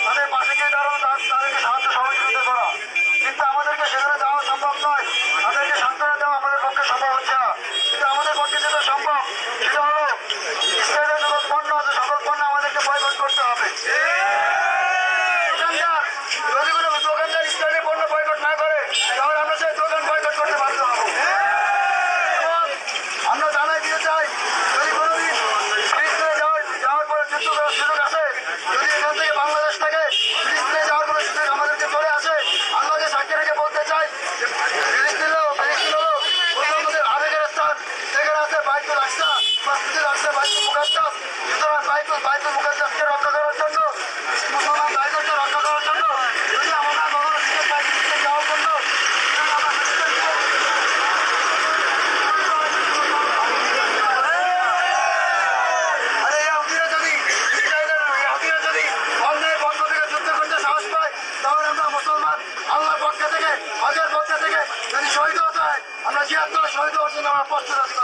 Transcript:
তাদের পাশে গিয়ে দাঁড়ানো, তাদেরকে সাহায্য সহযোগিতা করা, কিন্তু আমাদেরকে সেখানে যাওয়া সম্ভব নয়। তাদেরকে সান্ত্বনা দেওয়া আমাদের পক্ষে সম্ভব হচ্ছে না। কিন্তু আমাদের পক্ষে যেটা সম্ভব সেটা হলো ইসরায়েলের সকল পণ্য আছে, সকল পণ্য আমাদেরকে বয়কট করতে হবে। যদি কোনো দোকানদার ইসরায়েলি পণ্য বয়কট না করে তাহলে আমরা সেই দোকান বয়কট করতে বাধ্য হবো। এবং আমরা জানাই দিতে চাই, যদি কোনোদিন ফিলিস্তিনে যাওয়ার পরে যুদ্ধ করার সুযোগ আসে, যদি এখান থেকে বাংলাদেশ থেকে ফিলিস্তিনে যাওয়ার কোনো সুযোগ আমাদেরকে চলে আসে, আল্লাহকে সাক্ষী রেখে বলতে চাই ফিলিস্তিন হলো মুসলমানদের আবেগের স্থান, সেখানে আছে বাইতুল আকসা, মসজিদুল আকসা, বাইতুল মুকাদ্দাস। সুতরাং বাইতুল মুকাদ্দাসকে রক্ষা করার জন্য, মুসলমান দায়িত্বকে রক্ষা করার জন্য যদি আমরা কখনো সুযোগ পাই ফিলিস্তিনে যাওয়ার জন্য, তাহলে আমরা মুসলমান আল্লাহর পক্ষ থেকে, হজের পক্ষ থেকে যদি শহীদ হতে হয়, আমরা জিহাদ করে শহীদ হওয়ার জন্য আমরা প্রস্তুত আছি।